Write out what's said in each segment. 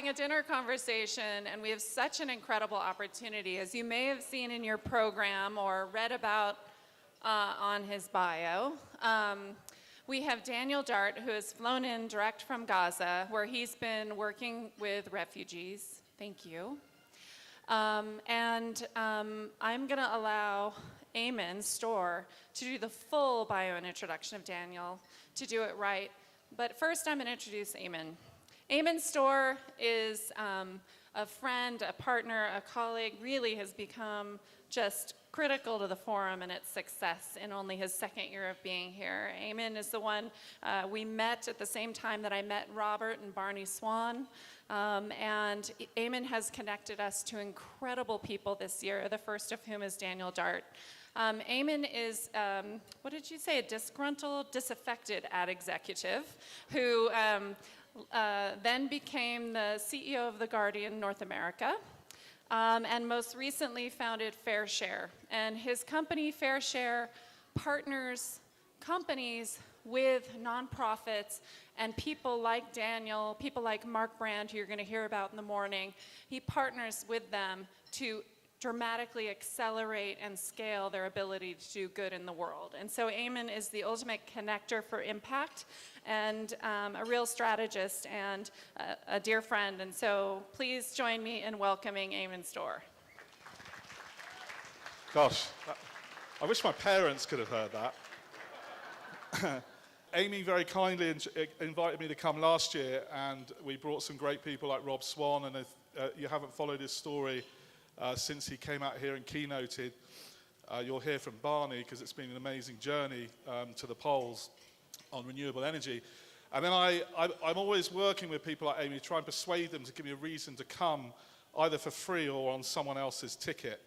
having a dinner conversation, and we have such an incredible opportunity. As you may have seen in your program or read about on his bio, we have Daniel Dart, who has flown in direct from Gaza, where he's been working with refugees. Thank you. I'm going to allow Eamonn Storr to do the full bio and introduction of Daniel, to do it right. But first, I'm going to introduce Eamonn. Eamonn Storr is a friend, a partner, a colleague, really has become just critical to the forum and its success in only his second year of being here. Eamonn is the one we met at the same time that I met Robert and Barney Swan. And Eamonn has connected us to incredible people this year, the first of whom is Daniel Dart. Eamonn is, what did you say, a disgruntled, disaffected ad executive who then became the CEO of The Guardian North America. And most recently founded FairShare. And his company, FairShare, partners companies with nonprofits and people like Daniel, people like Mark Brand, who you're going to hear about in the morning. He partners with them to dramatically accelerate and scale their ability to do good in the world. And so Eamonn is the ultimate connector for impact and a real strategist and a dear friend. And so please join me in welcoming Eamonn Storr. Gosh, I wish my parents could have heard that. Amy very kindly invited me to come last year, and we brought some great people like Rob Swan, and if you haven't followed his story since he came out here and keynoted, you'll hear from Barney, because it's been an amazing journey to the polls on renewable energy. And then I'm always working with people like Amy to try and persuade them to give me a reason to come, either for free or on someone else's ticket.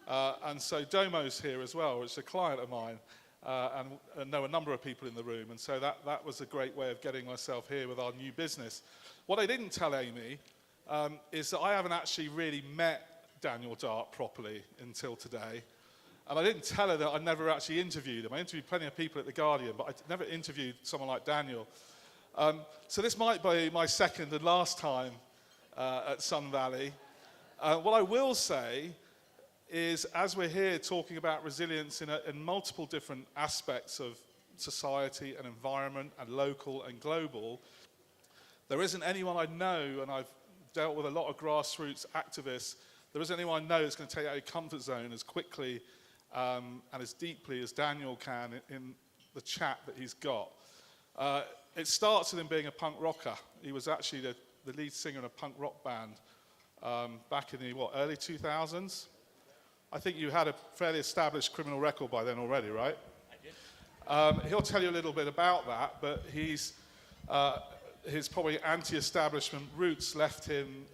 And so Domo's here as well, which is a client of mine, and know a number of people in the room. And so that was a great way of getting myself here with our new business. What I didn't tell Amy is that I haven't actually really met Daniel Dart properly until today. And I didn't tell her that I'd never actually interviewed him. I interviewed plenty of people at The Guardian, but I never interviewed someone like Daniel. So this might be my second and last time at Sun Valley. What I will say is, as we're here talking about resilience in multiple different aspects of society and environment and local and global, there isn't anyone I know, and I've dealt with a lot of grassroots activists, there isn't anyone I know that's going to take out your comfort zone as quickly and as deeply as Daniel can in the chat that he's got. It starts with him being a punk rocker. He was actually the lead singer in a punk rock band back in the, early 2000s? I think you had a fairly established criminal record by then already, right? I did. He'll tell you a little bit about that, but his probably anti-establishment roots left him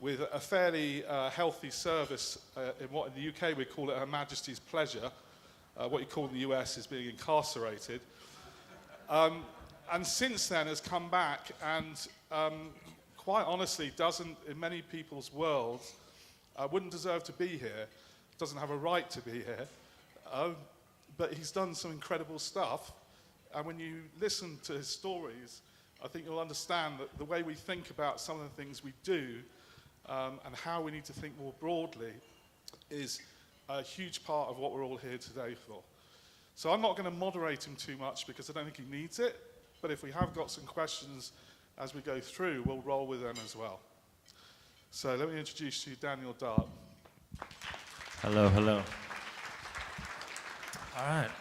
with a fairly healthy service in what in the UK we call it Her Majesty's Pleasure. What you call in the US is being incarcerated. And since then has come back and quite honestly doesn't, in many people's worlds, wouldn't deserve to be here, doesn't have a right to be here, but he's done some incredible stuff. And when you listen to his stories, I think you'll understand that the way we think about some of the things we do and how we need to think more broadly is a huge part of what we're all here today for. So I'm not going to moderate him too much because I don't think he needs it, but if we have got some questions as we go through, we'll roll with them as well. So let me introduce you Daniel Dart. Hello, hello. All right.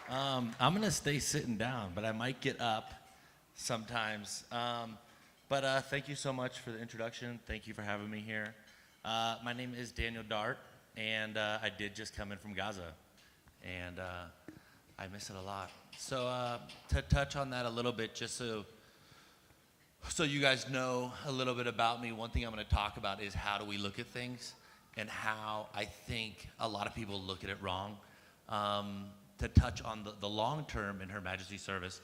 I'm going to stay sitting down, but I might get up sometimes. But thank you so much for the introduction. Thank you for having me here. My name is Daniel Dart, and I did just come in from Gaza, and I miss it a lot. So to touch on that a little bit, just so you guys know a little bit about me, one thing I'm going to talk about is how do we look at things and how I think a lot of people look at it wrong. To touch on the long term in Her Majesty's service,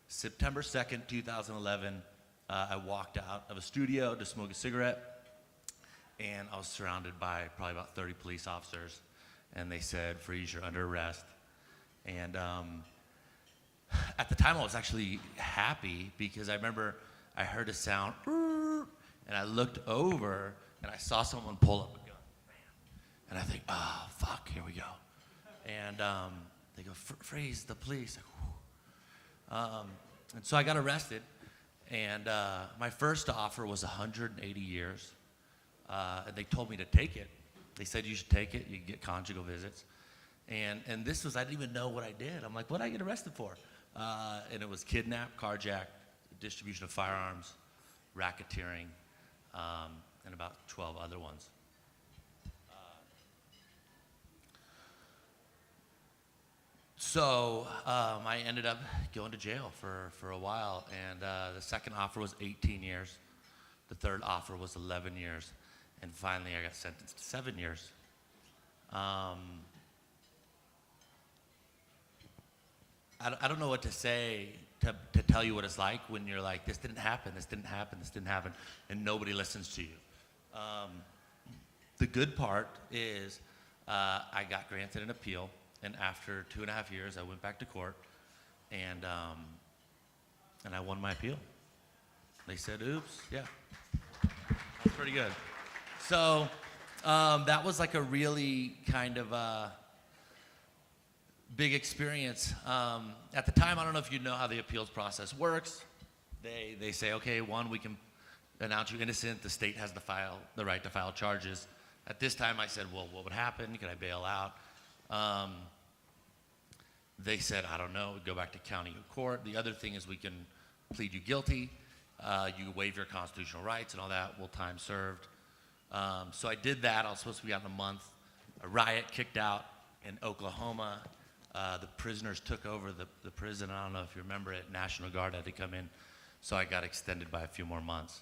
September 2nd, 2011, I walked out of a studio to smoke a cigarette, and I was surrounded by probably about 30 police officers, and they said, "Freeze, you're under arrest." And at the time I was actually happy because I remember I heard a sound, and And I looked over, and I saw someone pull up a gun. Bam. And I think, oh, fuck, here we go. And they go, freeze, the police. And so I got arrested. And my first offer was 180 years. And they told me to take it. They said you should take it. You get conjugal visits. And this was, I didn't even know what I did. I'm like, what did I get arrested for? And it was kidnap, carjack, distribution of firearms, racketeering, and about 12 other ones. So I ended up going to jail for a while, and the second offer was 18 years. The third offer was 11 years, and finally I got sentenced to 7 years. I don't know what to say to tell you what it's like when you're like, this didn't happen, and nobody listens to you. The good part is I got granted an appeal, and after 2.5 years, I went back to court, and I won my appeal. They said, oops, yeah. That's pretty good. So that was like a really kind of big experience. At the time, I don't know if you know how the appeals process works. They say, okay, one, we can announce you innocent. The state has the right to file charges. At this time, I said, well, what would happen? Could I bail out? They said, I don't know, go back to county court. The other thing is we can plead you guilty. You waive your constitutional rights and all that. Well, time served. So I did that. I was supposed to be out in a month. A riot kicked out in Oklahoma. The prisoners took over the prison. I don't know if you remember it. National Guard had to come in. So I got extended by a few more months.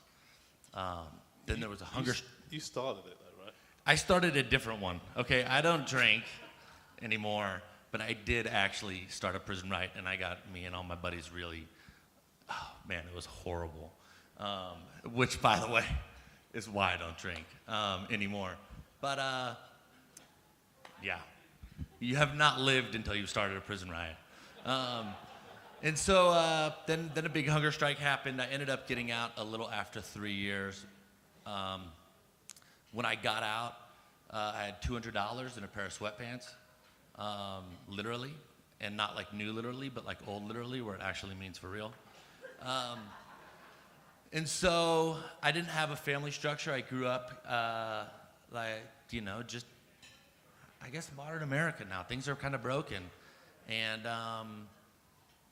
Then there was a hunger... You started it, though, right? I started a different one. Okay, I don't drink anymore, but I did actually start a prison riot, and I got me and all my buddies really, oh man, it was horrible. Which, by the way, is why I don't drink anymore. But yeah, you have not lived until you started a prison riot. And so then a big hunger strike happened. I ended up getting out a little after 3 years. When I got out, I had $200 in a pair of sweatpants, literally, and not like new literally, but like old literally, where it actually means for real. And so I didn't have a family structure. I grew up like, you know, just, I guess, modern America now. Things are kind of broken. And,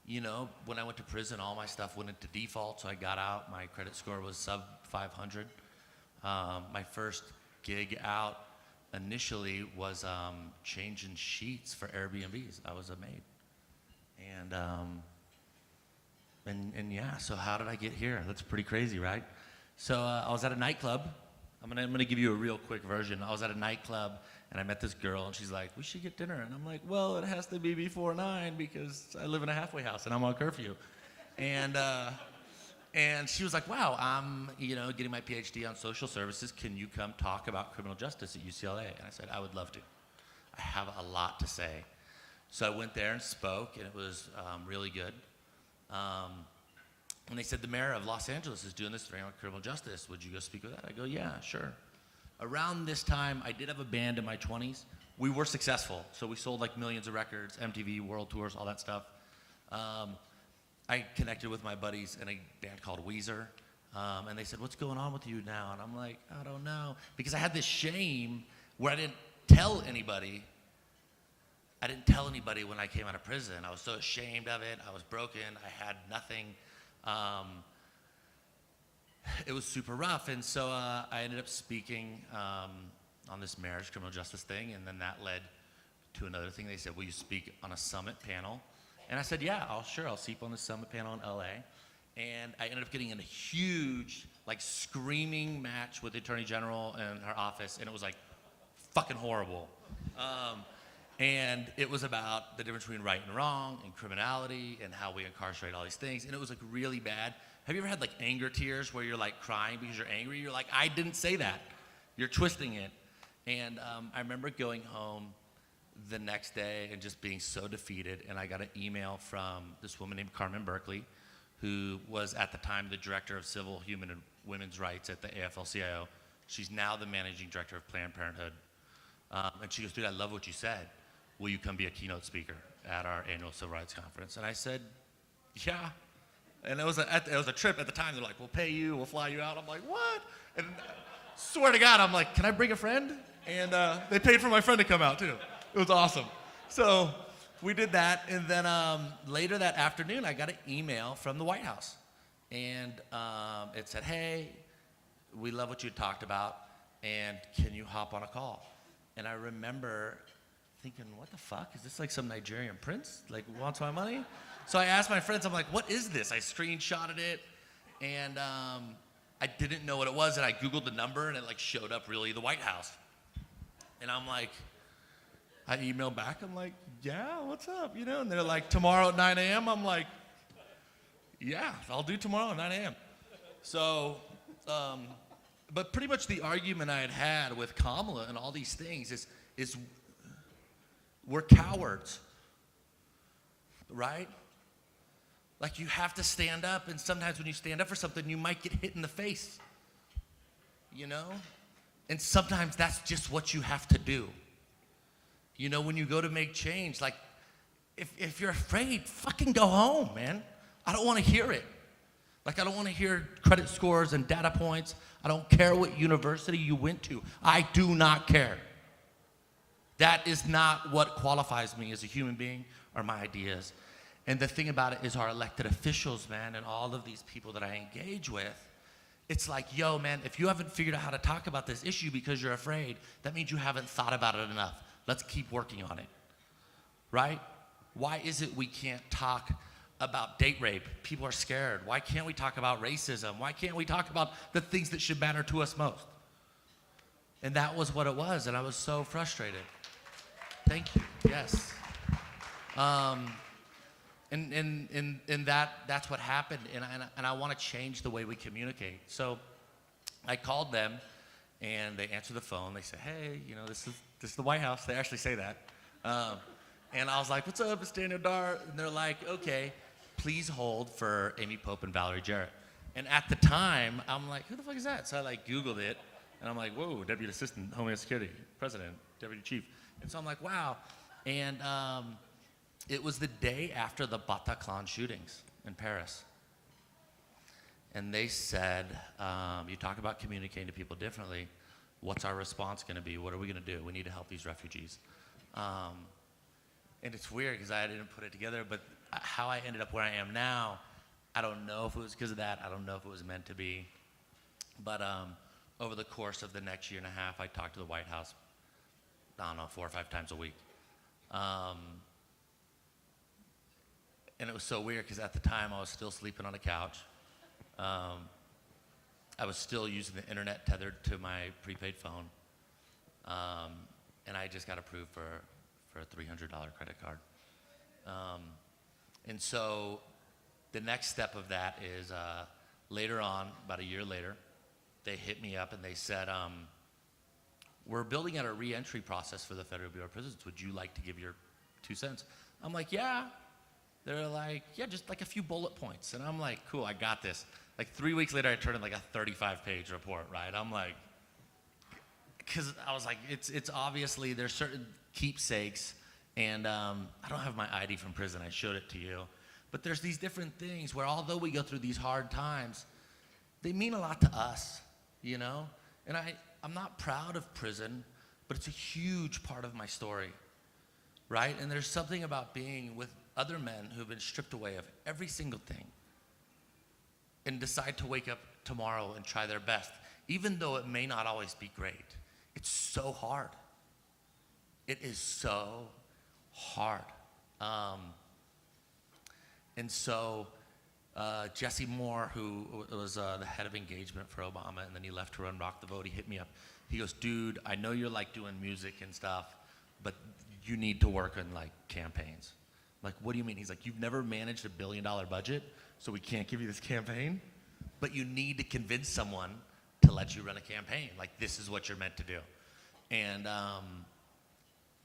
you know, when I went to prison, all my stuff went into default, so I got out. My credit score was sub 500. My first gig out initially was changing sheets for Airbnbs. I was a maid. And yeah, so how did I get here? That's pretty crazy, right? So I was at a nightclub. I'm gonna give you a real quick version. I was at a nightclub, and I met this girl, and she's like, we should get dinner. And I'm like, well, it has to be before 9 because I live in a halfway house, and I'm on curfew. And she was like, wow, I'm, you know, getting my PhD on social services. Can you come talk about criminal justice at UCLA? And I said, I would love to. I have a lot to say. So I went there and spoke, and it was really good. And they said, the mayor of Los Angeles is doing this thing on criminal justice. Would you go speak with that? I go, yeah, sure. Around this time, I did have a band in my 20s. We were successful. So we sold like millions of records, MTV, world tours, all that stuff. I connected with my buddies in a band called Weezer. And they said, what's going on with you now? And I'm like, I don't know. Because I had this shame where I didn't tell anybody. I didn't tell anybody when I came out of prison. I was so ashamed of it. I was broken. I had nothing. It was super rough. And so I ended up speaking on this marriage criminal justice thing. And then that led to another thing. They said, will you speak on a summit panel? And I said, yeah, I'll speak on the summit panel in LA. And I ended up getting in a huge, like, screaming match with the Attorney General in her office. And it was like fucking horrible. And it was about the difference between right and wrong and criminality and how we incarcerate all these things. And it was like really bad. Have you ever had like anger tears where you're like crying because you're angry? You're like, I didn't say that. You're twisting it. And I remember going home the next day and just being so defeated. And I got an email from this woman named Carmen Berkeley, who was at the time the director of Civil, Human, and women's rights at the AFL-CIO. She's now the managing director of Planned Parenthood. And she goes, dude, I love what you said. Will you come be a keynote speaker at our annual Civil Rights Conference? And I said, yeah. And it was a trip at the time. They're like, we'll pay you, we'll fly you out. I'm like, what? And swear to God, I'm like, can I bring a friend? And they paid for my friend to come out too. It was awesome. So we did that, and then later that afternoon, I got an email from the White House. And it said, hey, we love what you talked about, and can you hop on a call? And I remember thinking, what the fuck? Is this like some Nigerian prince, like wants my money? So I asked my friends, I'm like, what is this? I screenshotted it, and I didn't know what it was, and I Googled the number, and it like showed up really the White House. And I'm like, I emailed back, I'm like, yeah, what's up, you know? And they're like, tomorrow at 9 a.m.? I'm like, yeah, I'll do tomorrow at 9 a.m. So, but pretty much the argument I had with Kamala and all these things is we're cowards, right? Like you have to stand up, and sometimes when you stand up for something, you might get hit in the face, you know? And sometimes that's just what you have to do. You know, when you go to make change, like if you're afraid, fucking go home, man. I don't want to hear it. Like I don't want to hear credit scores and data points. I don't care what university you went to. I do not care. That is not what qualifies me as a human being or my ideas. And the thing about it is our elected officials, man, and all of these people that I engage with, it's like, yo, man, if you haven't figured out how to talk about this issue because you're afraid, that means you haven't thought about it enough. Let's keep working on it, right? Why is it we can't talk about date rape? People are scared. Why can't we talk about racism? Why can't we talk about the things that should matter to us most? And that was what it was, and I was so frustrated. Thank you, yes. And that's what happened, and I want to change the way we communicate. So I called them, and they answered the phone. They said, hey, you know, this is the White House. They actually say that. And I was like, what's up, it's Daniel Dar. And they're like, okay, please hold for Amy Pope and Valerie Jarrett. And at the time, I'm like, who the fuck is that? So I like Googled it, and I'm like, whoa, Deputy Assistant, Homeland Security, President, Deputy Chief. And so I'm like, wow. And it was the day after the Bataclan shootings in Paris. And they said, you talk about communicating to people differently. What's our response going to be? What are we going to do? We need to help these refugees. And it's weird because I didn't put it together, but how I ended up where I am now, I don't know if it was because of that. I don't know if it was meant to be. But over the course of the next year and a half, I talked to the White House, I don't know, 4 or 5 times a week. And it was so weird because at the time I was still sleeping on a couch. I was still using the internet tethered to my prepaid phone. And I just got approved for a $300 credit card. And so the next step of that is later on, about a year later, they hit me up and they said, we're building out a re-entry process for the Federal Bureau of Prisons. Would you like to give your 2 cents? I'm like, yeah. They're like, yeah, just like a few bullet points. And I'm like, cool, I got this. Like 3 weeks later, I turned in like a 35-page report, right? I'm like, because I was like, it's obviously, there's certain keepsakes, and I don't have my ID from prison. I showed it to you. But there's these different things where although we go through these hard times, they mean a lot to us, you know? And I'm not proud of prison, but it's a huge part of my story, right? And there's something about being with other men who've been stripped away of every single thing and decide to wake up tomorrow and try their best, even though it may not always be great. It's so hard. It is so hard. And so Jesse Moore, who was the head of engagement for Obama, and then he left to run Rock the Vote, he hit me up. He goes, dude, I know you're like doing music and stuff, but you need to work on like campaigns. Like, what do you mean? He's like, you've never managed $1 billion budget, so we can't give you this campaign, but you need to convince someone to let you run a campaign. Like, this is what you're meant to do. And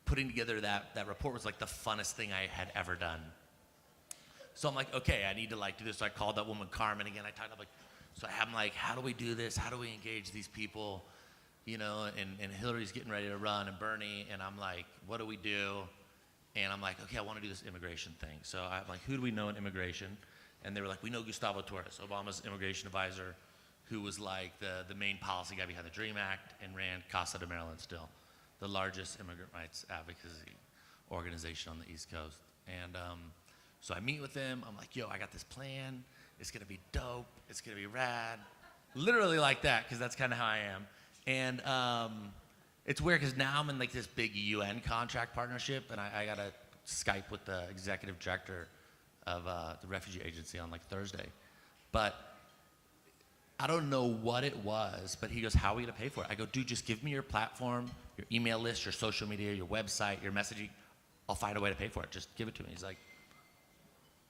putting together that report was like the funnest thing I had ever done. So I'm like, okay, I need to like do this. So I called that woman Carmen again. I talked, I'm like, So I'm like, how do we do this? How do we engage these people? You know, and Hillary's getting ready to run, and Bernie, and I'm like, what do we do? And I'm like, okay, I want to do this immigration thing. So I'm like, who do we know in immigration? And they were like, we know Gustavo Torres, Obama's immigration advisor, who was like the main policy guy behind the DREAM Act and ran Casa de Maryland still, the largest immigrant rights advocacy organization on the East Coast. And so I meet with them. I'm like, yo, I got this plan. It's going to be dope. It's going to be rad. Literally like that, because that's kind of how I am. And it's weird because now I'm in like this big UN contract partnership, and I got to Skype with the executive director of the refugee agency on like Thursday. But I don't know what it was, but he goes, how are we going to pay for it? I go, dude, just give me your platform, your email list, your social media, your website, your messaging. I'll find a way to pay for it. Just give it to me. He's like,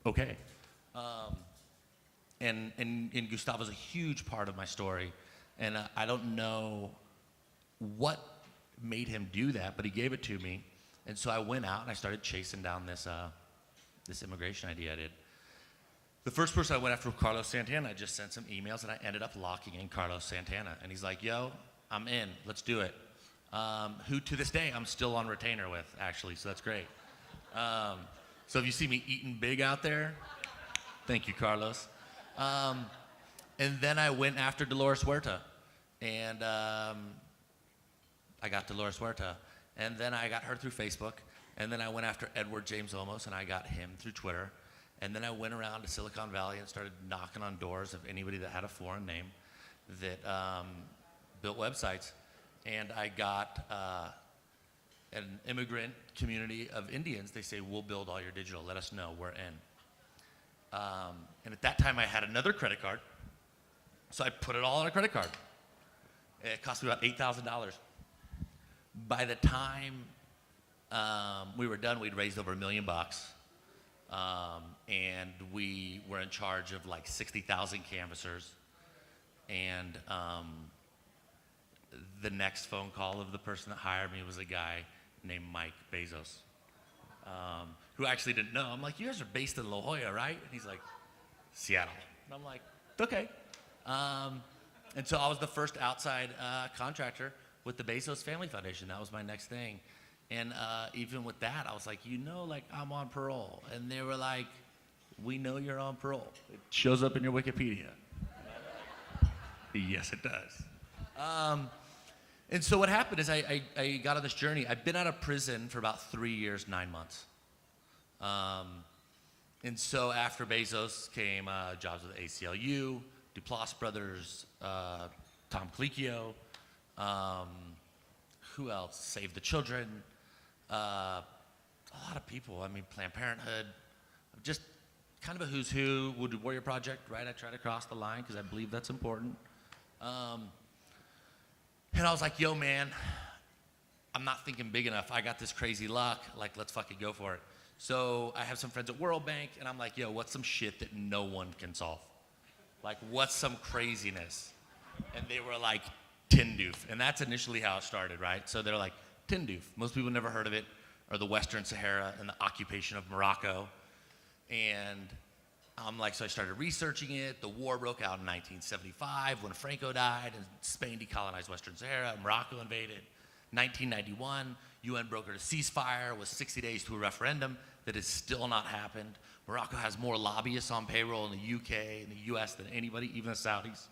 okay. And Gustavo's a huge part of my story. And I don't know what made him do that, but he gave it to me. And so I went out and I started chasing down this immigration idea I did. The first person I went after was Carlos Santana. I just sent some emails and I ended up locking in Carlos Santana. And he's like, yo, I'm in, let's do it. Who to this day I'm still on retainer with, actually, so that's great. So if you see me eating big out there, thank you, Carlos. And then I went after Dolores Huerta. And I got Dolores Huerta. And then I got her through Facebook. And then I went after Edward James Olmos, and I got him through Twitter. And then I went around to Silicon Valley and started knocking on doors of anybody that had a foreign name that built websites. And I got an immigrant community of Indians. They say, we'll build all your digital. Let us know. We're in. And at that time, I had another credit card. So I put it all on a credit card. It cost me about $8,000. By the time we were done, we'd raised over $1 million. And we were in charge of like 60,000 canvassers. And the next phone call of the person that hired me was a guy named Mike Bezos, who actually didn't know. I'm like, you guys are based in La Jolla, right? And he's like, Seattle. And I'm like, okay. And so I was the first outside contractor with the Bezos Family Foundation. That was my next thing. And even with that, I was like, you know, like I'm on parole. And they were like, we know you're on parole. It shows up in your Wikipedia. Yes, it does. And so what happened is I got on this journey. I've been out of prison for about 3 years, 9 months. And so after Bezos came jobs with ACLU, Duplass Brothers, Tom Colicchio, who else? Save the Children, a lot of people. I mean, Planned Parenthood, just kind of a who's who. Wounded Warrior Project, right? I try to cross the line because I believe that's important. And I was like, yo, man, I'm not thinking big enough. I got this crazy luck. Like, let's fucking go for it. So I have some friends at World Bank, and I'm like, yo, what's some shit that no one can solve? Like, what's some craziness? And they were like, Tinduf. And that's initially how it started, right? So they're like, Tinduf. Most people never heard of it, or the Western Sahara and the occupation of Morocco. And I'm like, so I started researching it. The war broke out in 1975 when Franco died, and Spain decolonized Western Sahara, Morocco invaded. 1991, UN brokered a ceasefire with 60 days to a referendum that has still not happened. Morocco has more lobbyists on payroll in the UK and the US than anybody, even the Saudis.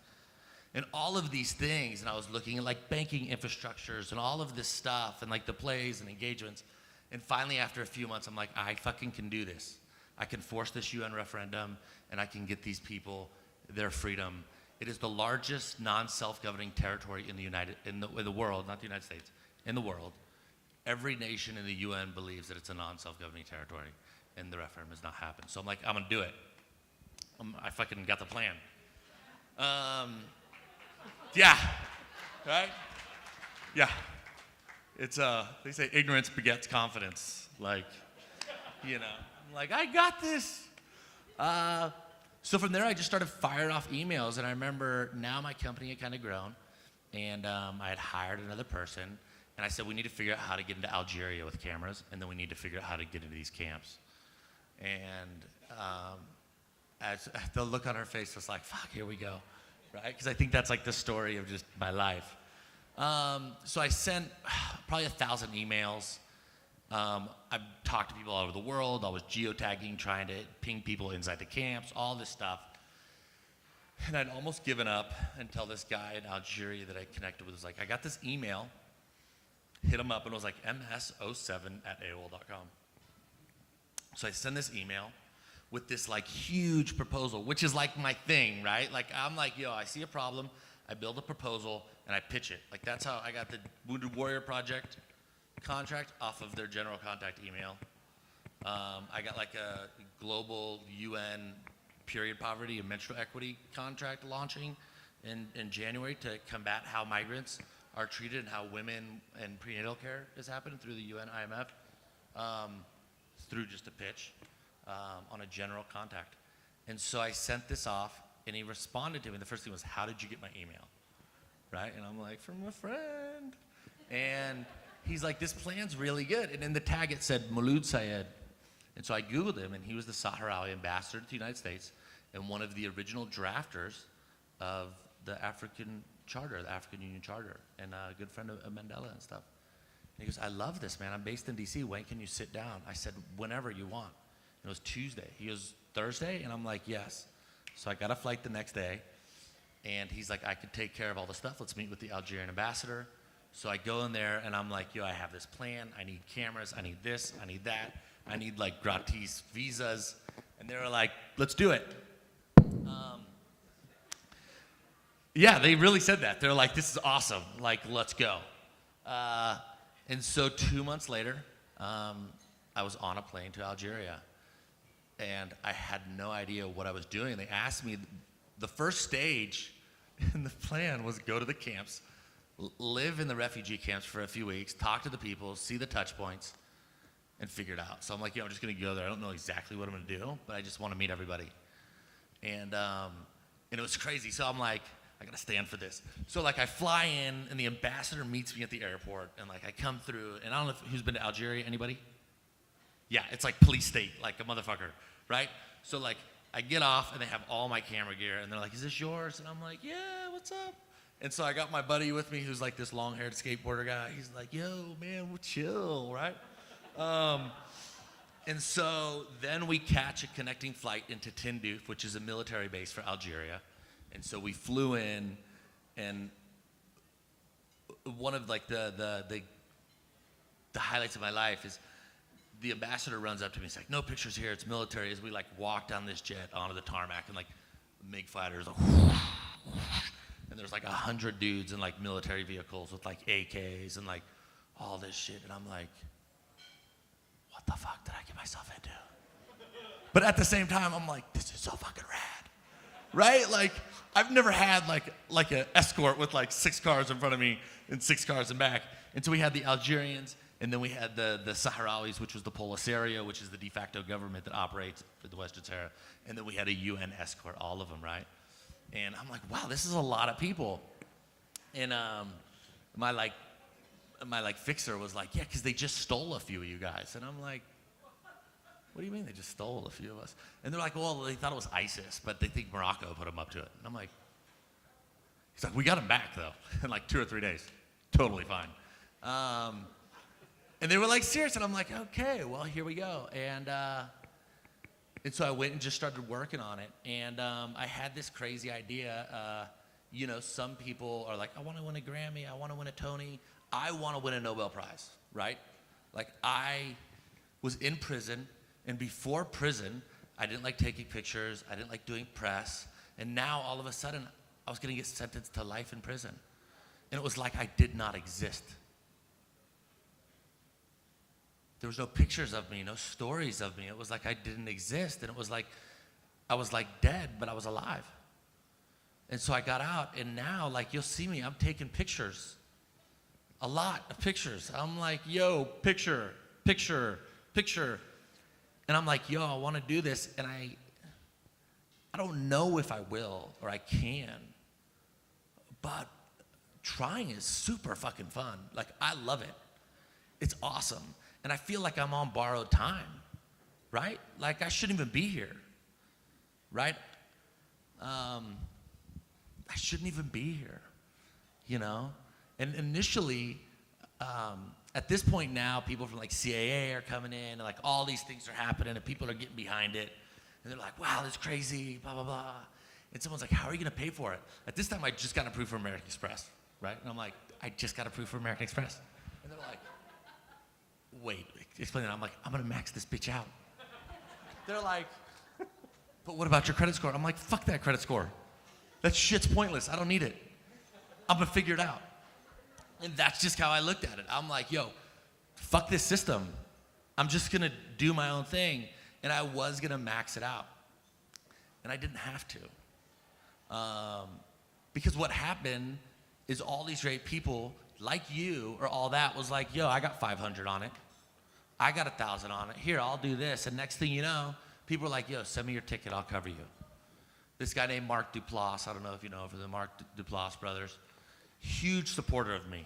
And all of these things, and I was looking at like banking infrastructures and all of this stuff and like the plays and engagements. And finally, after a few months, I'm like, I fucking can do this. I can force this UN referendum, and I can get these people their freedom. It is the largest non-self-governing territory in the world, not the United States, in the world. Every nation in the UN believes that it's a non-self-governing territory, and the referendum has not happened. So I'm like, I'm gonna do it. I fucking got the plan. Yeah, right? Yeah. It's, they say ignorance begets confidence. Like, you know, I'm like, I got this. So from there, I just started firing off emails. And I remember now my company had kind of grown. And I had hired another person. And I said, we need to figure out how to get into Algeria with cameras. And then we need to figure out how to get into these camps. And as the look on her face was like, fuck, here we go. right? Because I think that's like the story of just my life. So I sent probably 1,000 emails. I've talked to people all over the world. I was geotagging, trying to ping people inside the camps, all this stuff. And I'd almost given up until this guy in Algeria that I connected with was like, I got this email, hit him up, and it was like ms07@aol.com. So I send this email with this like huge proposal, which is like my thing, right? Like I'm like, yo, I see a problem, I build a proposal, and I pitch it. Like that's how I got the Wounded Warrior Project contract off of their general contact email. I got like a global UN period poverty and menstrual equity contract launching in January to combat how migrants are treated and how women and prenatal care is happening through the UN IMF, through just a pitch on a general contact. And so I sent this off, and he responded to me. The first thing was, how did you get my email? Right? And I'm like, from a friend. And he's like, this plan's really good. And in the tag it said Maulud Sayed. And so I Googled him, and he was the Sahrawi ambassador to the United States and one of the original drafters of the African Charter, the African Union Charter, and a good friend of Mandela and stuff. And he goes, I love this, man. I'm based in D.C. When can you sit down? I said, whenever you want. And it was Tuesday. He goes, Thursday? And I'm like, yes. So I got a flight the next day, and he's like, I could take care of all the stuff. Let's meet with the Algerian ambassador. So I go in there, and I'm like, yo, I have this plan. I need cameras. I need this. I need that. I need like gratis visas. And they were like, let's do it. Yeah, they really said that. They're like, this is awesome. Like, let's go. And so 2 months later, I was on a plane to Algeria. And I had no idea what I was doing. They asked me, the first stage in the plan was go to the camps, live in the refugee camps for a few weeks, talk to the people, see the touch points, and figure it out. So I'm like, I'm just gonna go there. I don't know exactly what I'm gonna do, but I just wanna meet everybody. And it was crazy. So I'm like, I gotta stand for this. So like I fly in, and the ambassador meets me at the airport, and like I come through, and I don't know who's been to Algeria, anybody? Yeah, it's like police state, like a motherfucker, right? So like I get off, and they have all my camera gear, and they're like, is this yours? And I'm like, yeah, what's up? And so I got my buddy with me who's like this long-haired skateboarder guy. He's like, yo, man, we'll chill, right? And so then we catch a connecting flight into Tindouf, which is a military base for Algeria. And so we flew in, and one of like the highlights of my life is the ambassador runs up to me. He's like, no pictures here, it's military. As we like walk down this jet onto the tarmac, and like MiG fighters, like, and there's like 100 dudes in like military vehicles with like AKs and like all this shit. And I'm like, what the fuck did I get myself into? But at the same time, I'm like, this is so fucking rad, right? Like, I've never had like an escort with like 6 cars in front of me and 6 cars in back. And so we had the Algerians, and then we had the Sahrawis, which was the Polisario, which is the de facto government that operates for the Western Sahara. And then we had a UN escort, all of them, right? And I'm like, wow, this is a lot of people. And my fixer was like, yeah, because they just stole a few of you guys. And I'm like, what do you mean they just stole a few of us? And they're like, well, they thought it was ISIS, but they think Morocco put them up to it. And I'm like, he's like, we got them back, though, in like 2 or 3 days. Totally fine. And they were like, serious? And I'm like, okay, well, here we go. And so I went and just started working on it. And I had this crazy idea. Some people are like, I want to win a Grammy. I want to win a Tony. I want to win a Nobel Prize, right? Like, I was in prison. And before prison, I didn't like taking pictures. I didn't like doing press. And now, all of a sudden, I was going to get sentenced to life in prison. And it was like I did not exist. There was no pictures of me, no stories of me. It was like I didn't exist. And it was like I was like dead, but I was alive. And so I got out, and now, like, you'll see me, I'm taking pictures. A lot of pictures. I'm like, yo, picture, picture, picture. And I'm like, yo, I want to do this, and I don't know if I will or I can, but trying is super fucking fun. Like, I love it. It's awesome. And I feel like I'm on borrowed time, right? Like, I shouldn't even be here, right? I shouldn't even be here, you know? And initially, at this point now, people from like CAA are coming in, and like all these things are happening, and people are getting behind it, and they're like, wow, that's crazy, blah, blah, blah. And someone's like, how are you gonna pay for it? At this time, I just got approved for American Express, right? And I'm like, I just got approved for American Express. And they're like, wait, explain it. I'm like, I'm gonna max this bitch out. They're like, but what about your credit score? I'm like, fuck that credit score. That shit's pointless. I don't need it. I'm gonna figure it out. And that's just how I looked at it. I'm like, yo, fuck this system. I'm just gonna do my own thing. And I was gonna max it out. And I didn't have to. Because what happened is all these great people like you or all that was like, yo, I got 500 on it. I got 1,000 on it. Here, I'll do this. And next thing you know, people are like, yo, send me your ticket, I'll cover you. This guy named Mark Duplass, I don't know if you know, for the Mark Duplass brothers, huge supporter of me.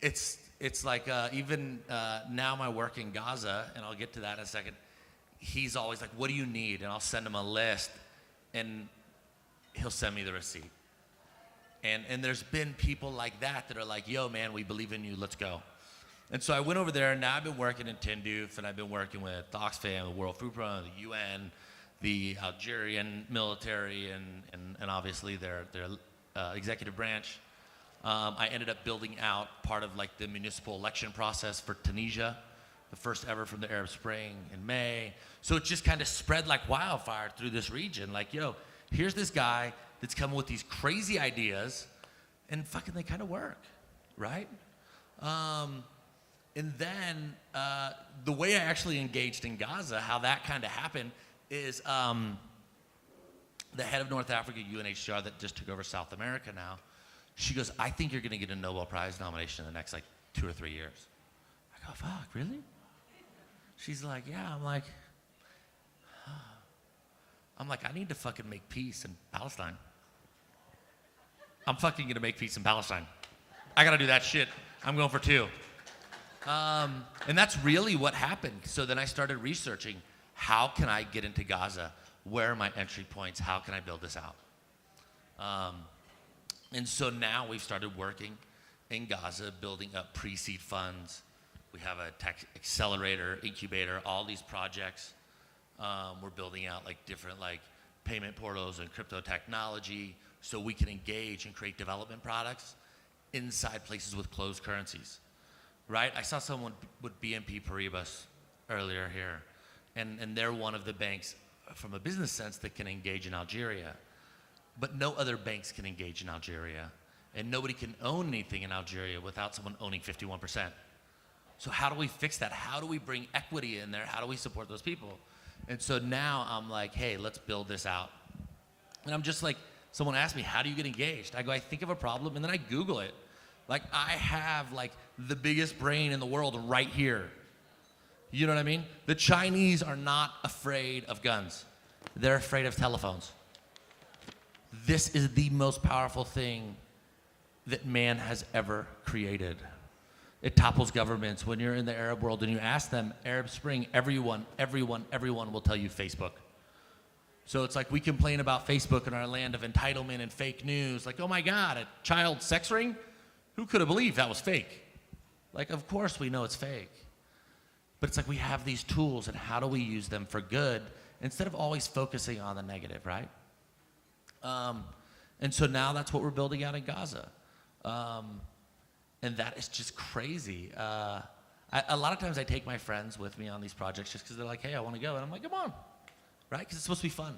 It's like even now my work in Gaza, and I'll get to that in a second, he's always like, what do you need? And I'll send him a list, and he'll send me the receipt. And there's been people like that are like, yo, man, we believe in you, let's go. And so I went over there, and now I've been working in Tindouf, and I've been working with Oxfam, the World Food Program, the UN, the Algerian military, and obviously their executive branch. I ended up building out part of like the municipal election process for Tunisia, the first ever from the Arab Spring in May. So it just kind of spread like wildfire through this region. Like, yo, here's this guy that's coming with these crazy ideas, and fucking they kind of work, right? And then the way I actually engaged in Gaza, how that kind of happened is the head of North Africa, UNHCR, that just took over South America now, she goes, I think you're gonna get a Nobel Prize nomination in the next like 2 or 3 years. I go, fuck, really? She's like, yeah. I'm like, I need to fucking make peace in Palestine. I'm fucking gonna make peace in Palestine. I gotta do that shit. I'm going for 2. And that's really what happened. So then I started researching, how can I get into Gaza? Where are my entry points? How can I build this out? And so now we've started working in Gaza, building up pre-seed funds. We have a tech accelerator, incubator, all these projects. We're building out like different like payment portals and crypto technology so we can engage and create development products inside places with closed currencies, right? I saw someone with BNP Paribas earlier here, and they're one of the banks from a business sense that can engage in Algeria, but no other banks can engage in Algeria, and nobody can own anything in Algeria without someone owning 51%. So how do we fix that? How do we bring equity in there? How do we support those people? And so now I'm like, hey, let's build this out. And I'm just like, someone asked me, how do you get engaged? I go, I think of a problem, and then I Google it. Like, I have like the biggest brain in the world right here. You know what I mean? The Chinese are not afraid of guns. They're afraid of telephones. This is the most powerful thing that man has ever created. It topples governments. When you're in the Arab world and you ask them, Arab Spring, everyone will tell you Facebook. So it's like we complain about Facebook in our land of entitlement and fake news. Like, oh my God, a child sex ring? Who could have believed that was fake? Like, of course we know it's fake. But it's like we have these tools, and how do we use them for good instead of always focusing on the negative, right? And so now that's what we're building out in Gaza. And that is just crazy. A lot of times I take my friends with me on these projects just because they're like, hey, I want to go. And I'm like, come on, right? Because it's supposed to be fun.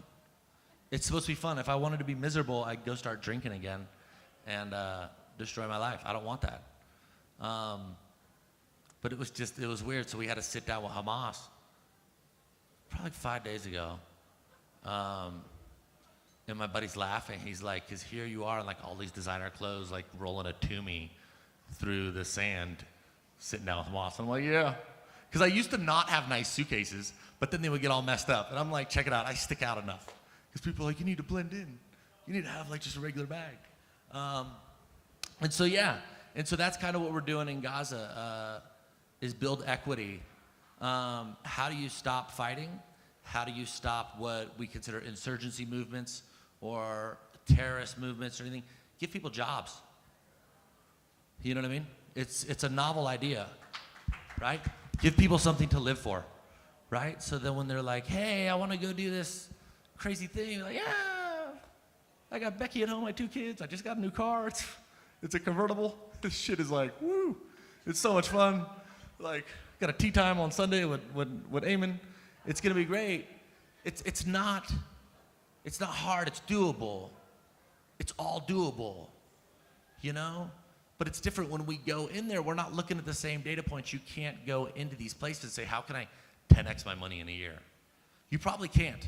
It's supposed to be fun. If I wanted to be miserable, I'd go start drinking again and destroy my life. I don't want that. But it was weird. So we had to sit down with Hamas probably like 5 days ago. And my buddy's laughing. He's like, because here you are in like all these designer clothes, like rolling a Toomey through the sand, sitting down with Hamas. I'm like, yeah. Because I used to not have nice suitcases, but then they would get all messed up. And I'm like, check it out. I stick out enough. Because people are like, you need to blend in. You need to have like just a regular bag. And so, yeah. And so that's kind of what we're doing in Gaza, is build equity. How do you stop fighting? How do you stop what we consider insurgency movements or terrorist movements or anything? Give people jobs. You know what I mean? It's a novel idea, right? Give people something to live for, right? So then when they're like, hey, I want to go do this crazy thing, you're like, yeah, I got Becky at home, my 2 kids, I just got a new car, it's a convertible. This shit is like, woo, it's so much fun. Like, got a tea time on Sunday with Eamonn. It's gonna be great. It's not hard, it's doable. It's all doable, you know? But it's different when we go in there, we're not looking at the same data points. You can't go into these places and say, how can I 10x my money in a year? You probably can't,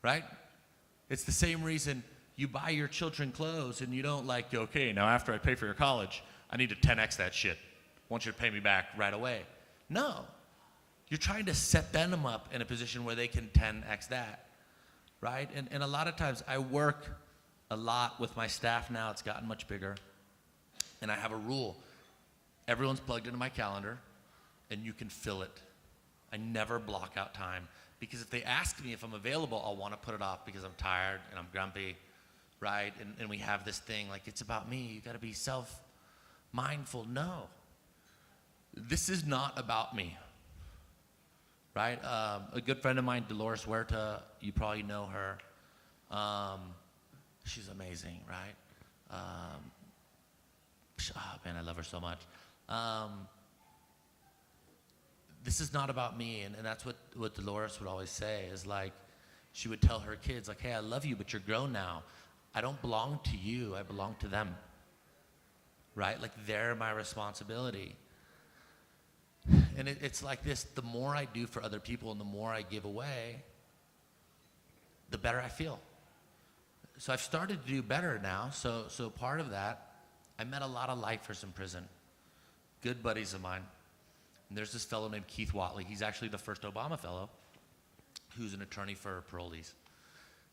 right? It's the same reason you buy your children clothes and you don't like, okay, now after I pay for your college, I need to 10x that shit. I want you to pay me back right away. No, you're trying to set them up in a position where they can 10x that, right? And a lot of times I work a lot with my staff now. It's gotten much bigger. And I have a rule. Everyone's plugged into my calendar, and you can fill it. I never block out time. Because if they ask me if I'm available, I'll want to put it off because I'm tired and I'm grumpy, right? And we have this thing, like, it's about me. You got to be self-mindful. No. This is not about me, right? A good friend of mine, Dolores Huerta, you probably know her. She's amazing, right? Oh, man, I love her so much. This is not about me, and that's what Dolores would always say, is like, she would tell her kids, like, hey, I love you, but you're grown now. I don't belong to you, I belong to them, right? Like, they're my responsibility. And it's like this, the more I do for other people and the more I give away, the better I feel. So I've started to do better now, so part of that, I met a lot of lifers in prison, good buddies of mine. And there's this fellow named Keith Watley. He's actually the first Obama fellow who's an attorney for parolees.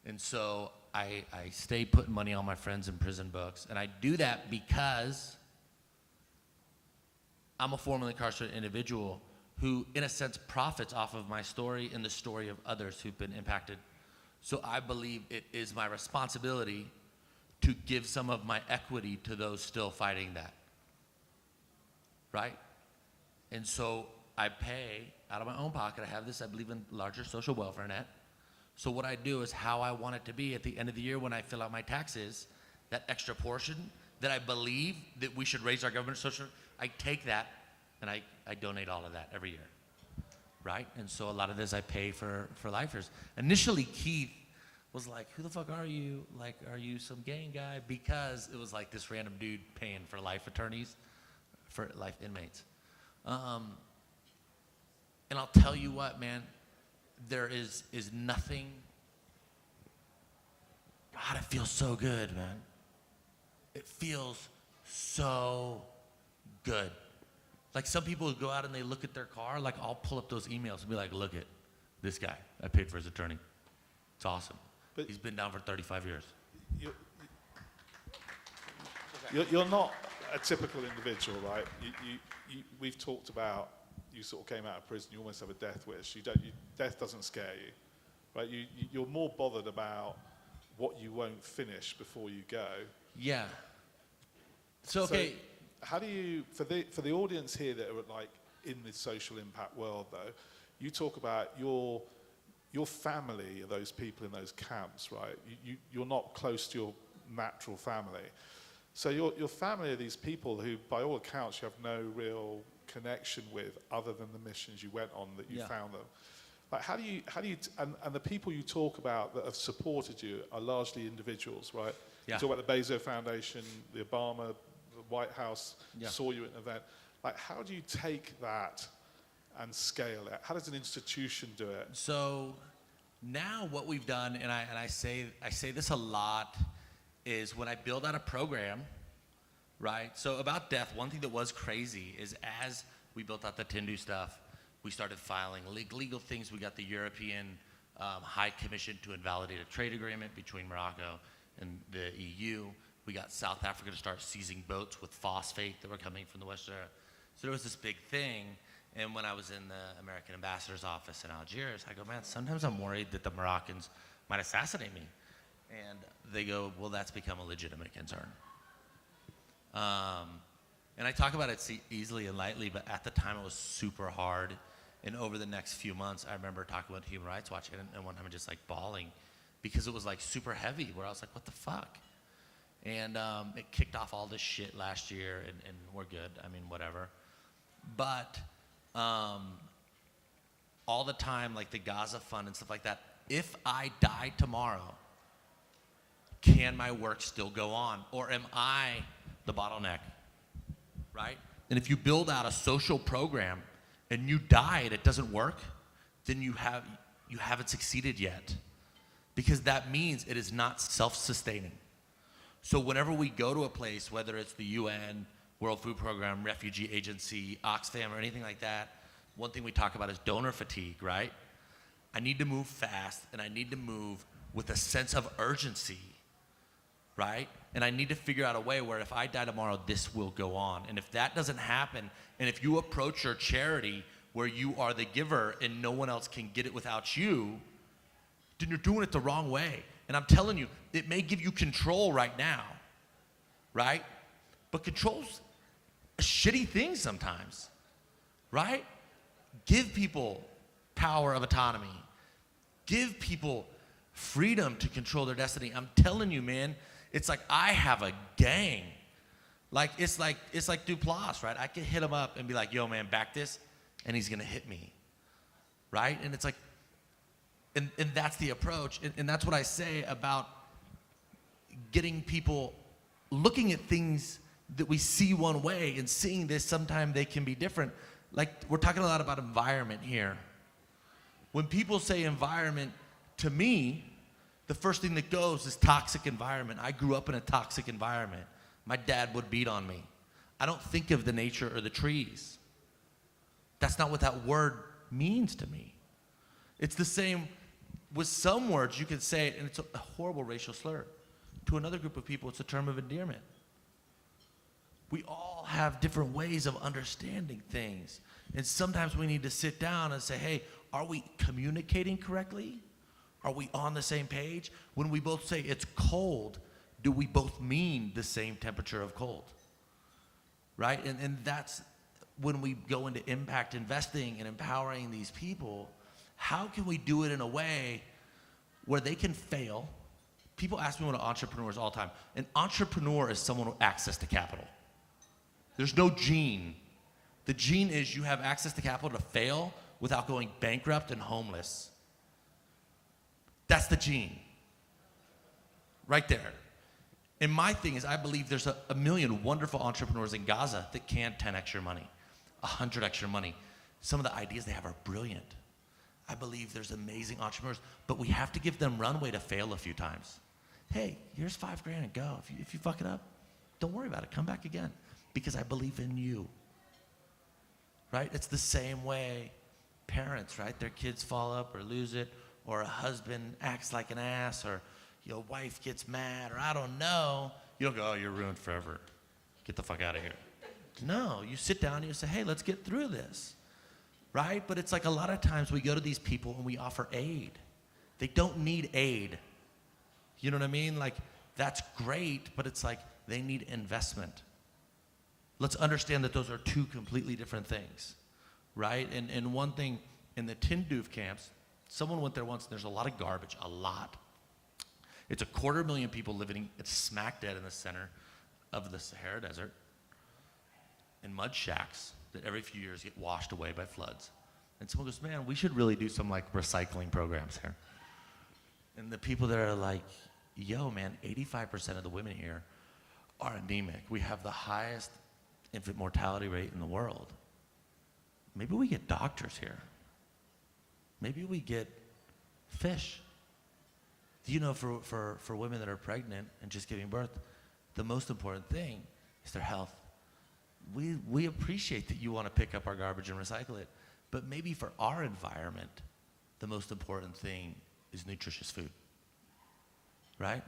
And so I stay putting money on my friends in prison books. And I do that because I'm a formerly incarcerated individual who, in a sense, profits off of my story and the story of others who've been impacted. So I believe it is my responsibility to give some of my equity to those still fighting that, right? And so I pay out of my own pocket. I have this, I believe in larger social welfare net. So what I do is how I want it to be at the end of the year when I fill out my taxes, that extra portion that I believe that we should raise our government social, I take that and I donate all of that every year, right? And so a lot of this I pay for lifers. Initially, Keith was like, who the fuck are you? Like, are you some gang guy? Because it was like this random dude paying for life attorneys, for life inmates. And I'll tell you what, man, there is nothing, God, it feels so good, man. It feels so good. Like, some people go out and they look at their car, like, I'll pull up those emails and be like, look at this guy. I paid for his attorney. It's awesome. But he's been down for 35 years. You're not a typical individual, right? We've talked about, you sort of came out of prison, you almost have a death wish. Death doesn't scare you, right? You're more bothered about what you won't finish before you go. Yeah. So okay. How do you, for the audience here that are like in the social impact world though, you talk about your family are those people in those camps, right? You're not close to your natural family. So your family are these people who, by all accounts, you have no real connection with other than the missions you went on that you found them. Like, how do you, and the people you talk about that have supported you are largely individuals, right? Yeah. You talk about the Bezos Foundation, the Obama, the White House saw you at an event. Like, how do you take that and scale it? How does an institution do it? So now what we've done, and I say this a lot, is when I build out a program, right? So about death, one thing that was crazy is as we built out the Tindu stuff, we started filing legal things. We got the European High Commission to invalidate a trade agreement between Morocco and the EU. We got South Africa to start seizing boats with phosphate that were coming from the West Sahara. So there was this big thing. And when I was in the American ambassador's office in Algiers, I go, man, sometimes I'm worried that the Moroccans might assassinate me. And they go, well, that's become a legitimate concern. And I talk about it easily and lightly, but at the time it was super hard. And over the next few months, I remember talking with Human Rights Watch, and one time just like bawling because it was like super heavy, where I was like, what the fuck? And it kicked off all this shit last year, and we're good. I mean, whatever. But all the time, like the Gaza Fund and stuff like that, if I die tomorrow, can my work still go on? Or am I the bottleneck, right? And if you build out a social program and you die and it doesn't work, then you haven't succeeded yet. Because that means it is not self-sustaining. So whenever we go to a place, whether it's the UN, World Food Program, Refugee Agency, Oxfam, or anything like that, one thing we talk about is donor fatigue, right? I need to move fast, and I need to move with a sense of urgency, right? And I need to figure out a way where if I die tomorrow, this will go on. And if that doesn't happen, and if you approach your charity where you are the giver and no one else can get it without you, then you're doing it the wrong way. And I'm telling you, it may give you control right now, right? But control's a shitty thing sometimes, right? Give people power of autonomy. Give people freedom to control their destiny. I'm telling you, man, it's like I have a gang. It's like Duplass, right? I can hit him up and be like, yo, man, back this, and he's gonna hit me, right? And it's like, and that's the approach, and that's what I say about getting people looking at things that we see one way and seeing this sometimes they can be different. Like, we're talking a lot about environment here. When people say environment, to me, the first thing that goes is toxic environment. I grew up in a toxic environment. My dad would beat on me. I don't think of the nature or the trees. That's not what that word means to me. It's the same with some words. You can say it, and it's a horrible racial slur. To another group of people, it's a term of endearment. We all have different ways of understanding things. And sometimes we need to sit down and say, hey, are we communicating correctly? Are we on the same page? When we both say it's cold, do we both mean the same temperature of cold? Right? And that's when we go into impact investing and empowering these people. How can we do it in a way where they can fail? People ask me what an entrepreneur is all the time. An entrepreneur is someone with access to capital. There's no gene. The gene is you have access to capital to fail without going bankrupt and homeless. That's the gene. Right there. And my thing is, I believe there's a million wonderful entrepreneurs in Gaza that can 10x your money, 100x your money. Some of the ideas they have are brilliant. I believe there's amazing entrepreneurs, but we have to give them runway to fail a few times. Hey, here's $5,000 and go. If you fuck it up, don't worry about it. Come back again, because I believe in you. Right? It's the same way parents, right? Their kids fall up or lose it, or a husband acts like an ass, or your wife gets mad, or I don't know. You don't go, oh, you're ruined forever. Get the fuck out of here. No, you sit down and you say, hey, let's get through this. Right? But it's like a lot of times we go to these people and we offer aid. They don't need aid. You know what I mean? Like, that's great, but it's like they need investment. Let's understand that those are two completely different things, right? And one thing, in the Tindouf camps, someone went there once and there's a lot of garbage, a lot. It's 250,000 people living, it's smack dead in the center of the Sahara Desert, in mud shacks that every few years get washed away by floods. And someone goes, man, we should really do some like recycling programs here. And the people there are like, yo, man, 85% of the women here are anemic. We have the highest infant mortality rate in the world. Maybe we get doctors here. Maybe we get fish. You know, for women that are pregnant and just giving birth, the most important thing is their health. We appreciate that you want to pick up our garbage and recycle it, but maybe for our environment, the most important thing is nutritious food, right?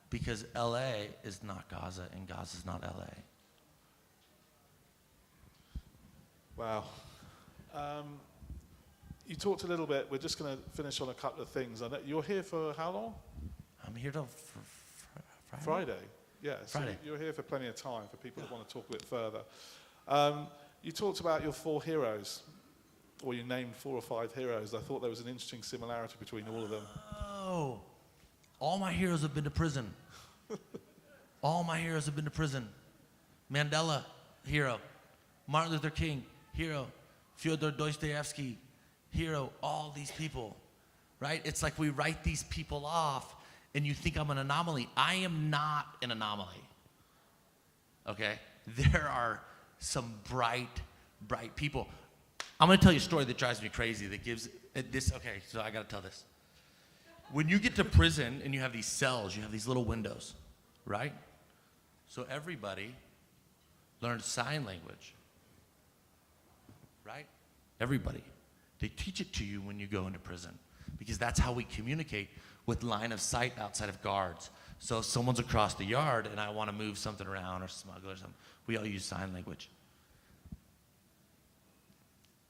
Because LA is not Gaza, and Gaza is not LA. Wow. You talked a little bit. We're just going to finish on a couple of things. I know you're here for how long? I'm here till Friday. Friday. Yeah. So Friday. you're here for plenty of time for people that want to talk a bit further. You talked about your 4 heroes, or you named 4 or 5 heroes. I thought there was an interesting similarity between all of them. Oh, all my heroes have been to prison. All my heroes have been to prison. Mandela, hero. Martin Luther King, hero. Fyodor Dostoevsky, hero. All these people, right? It's like we write these people off, and you think I'm an anomaly. I am not an anomaly, okay? There are some bright people. I'm going to tell you a story that drives me crazy that gives this. Okay, so I got to tell this. When you get to prison and you have these cells, you have these little windows, right? So everybody learns sign language, right? Everybody. They teach it to you when you go into prison because that's how we communicate with line of sight outside of guards. So if someone's across the yard and I want to move something around or smuggle or something, we all use sign language.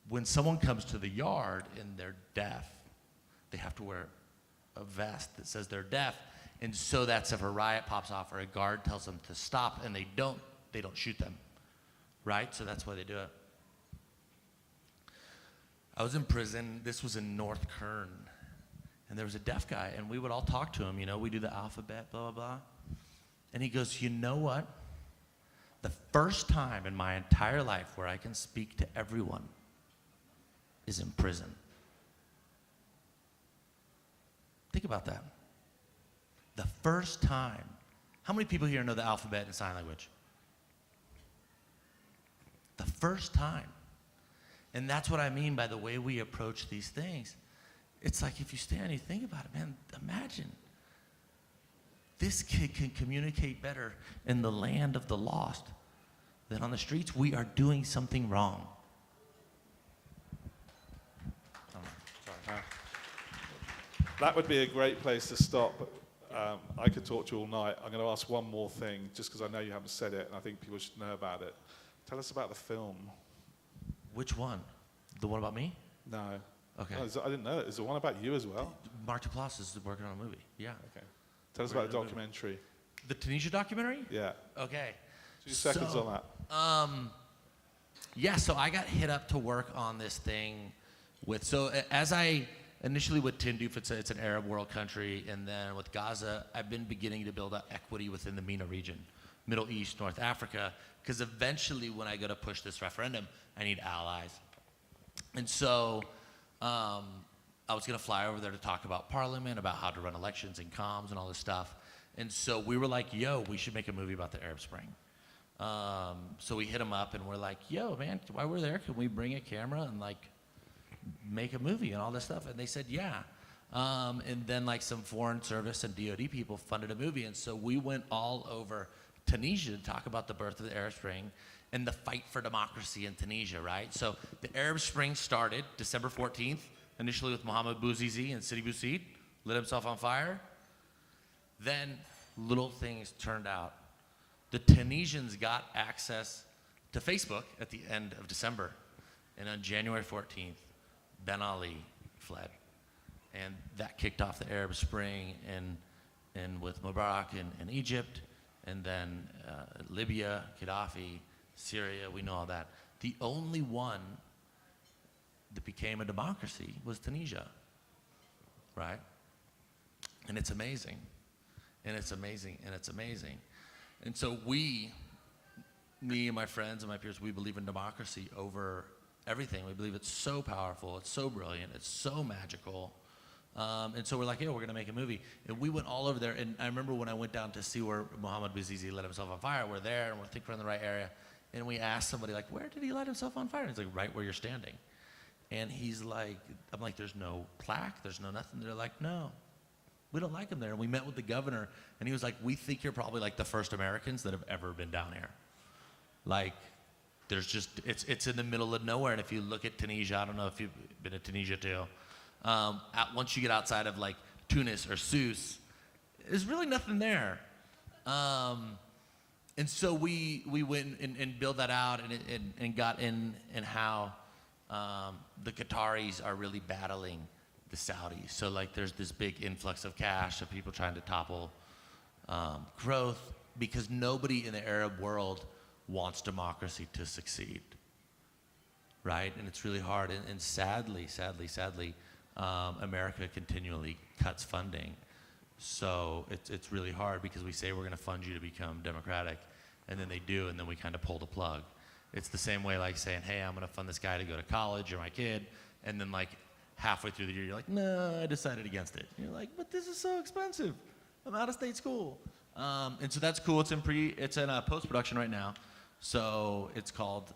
When someone comes to the yard and they're deaf, they have to wear a vest that says they're deaf. And so that's if a riot pops off or a guard tells them to stop and they don't shoot them, right? So that's why they do it. I was in prison. This was in North Kern. And there was a deaf guy, and we would all talk to him. You know, we do the alphabet, blah, blah, blah. And he goes, you know what? The first time in my entire life where I can speak to everyone is in prison. Think about that. The first time. How many people here know the alphabet and sign language? The first time. And that's what I mean by the way we approach these things. It's like if you stand and you think about it, man, imagine. This kid can communicate better in the land of the lost than on the streets. We are doing something wrong. Sorry. That would be a great place to stop. I could talk to you all night. I'm going to ask one more thing, just because I know you haven't said it, and I think people should know about it. Tell us about the film. Which one? The one about me? No. Okay. No, I didn't know. Is there one about you as well? Mark Duplass is working on a movie. Yeah. Okay. Tell us about the documentary. The Tunisia documentary? Yeah. Okay. 2 seconds on that. Yeah, so I got hit up to work on this thing as I initially with Tindouf, it's an Arab world country, and then with Gaza, I've been beginning to build up equity within the MENA region, Middle East, North Africa, because eventually when I go to push this referendum, I need allies. And so I was going to fly over there to talk about parliament, about how to run elections and comms and all this stuff. And so we were like, yo, we should make a movie about the Arab Spring. So we hit them up and we're like, yo, man, while we're there, can we bring a camera and like make a movie and all this stuff? And they said, yeah. And then like some foreign service and DOD people funded a movie. And so we went all over Tunisia to talk about the birth of the Arab Spring and the fight for democracy in Tunisia, right? So the Arab Spring started December 14th, initially with Mohamed Bouazizi and Sidi Bouzid, lit himself on fire. Then little things turned out. The Tunisians got access to Facebook at the end of December. And on January 14th, Ben Ali fled. And that kicked off the Arab Spring and with Mubarak in Egypt, and then Libya, Gaddafi, Syria, we know all that. The only one that became a democracy was Tunisia, right? And it's amazing, and it's amazing, and it's amazing. And so me and my friends and my peers, we believe in democracy over everything. We believe it's so powerful, it's so brilliant, it's so magical. And so we're like, yeah, we're gonna make a movie. And we went all over there, and I remember when I went down to see where Mohamed Bouazizi lit himself on fire, we're there, and we think we're in the right area. And we asked somebody, like, where did he light himself on fire? And he's like, right where you're standing. And he's like, I'm like, there's no plaque, there's no nothing. They're like, no, we don't like him there. And we met with the governor, and he was like, we think you're probably like the first Americans that have ever been down here. Like, there's just, it's in the middle of nowhere. And if you look at Tunisia, I don't know if you've been to Tunisia too, once you get outside of like Tunis or Sousse, there's really nothing there. And so we went and built that out and got in and how the Qataris are really battling the Saudis. So like there's this big influx of cash of people trying to topple growth because nobody in the Arab world wants democracy to succeed, right? And it's really hard. And sadly, America continually cuts funding. So it's really hard because we say we're going to fund you to become democratic, and then they do, and then we kind of pull the plug. It's the same way like saying, hey, I'm going to fund this guy to go to college or my kid, and then like halfway through the year, you're like, no, I decided against it. And you're like, but this is so expensive. I'm out of state school. And so that's cool. It's in post-production right now. So it's called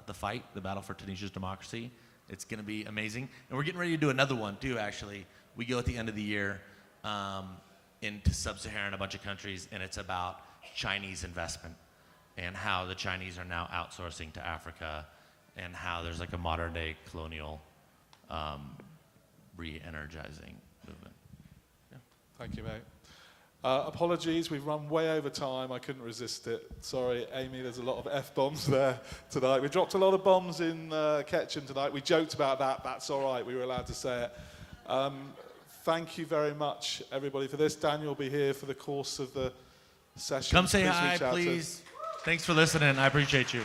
The Fight, The Battle for Tunisia's Democracy. It's going to be amazing. And we're getting ready to do another one, too, actually. We go at the end of the year into sub-Saharan, a bunch of countries, and it's about Chinese investment and how the Chinese are now outsourcing to Africa and how there's like a modern-day colonial re-energizing movement. Yeah. Thank you, mate. Apologies, we've run way over time. I couldn't resist it. Sorry, Amy, there's a lot of F-bombs there tonight. We dropped a lot of bombs in Ketchum tonight. We joked about that. That's all right. We were allowed to say it. Thank you very much, everybody, for this. Daniel will be here for the course of the session. Come say Please hi, reach out to us. please. Thanks for listening. I appreciate you.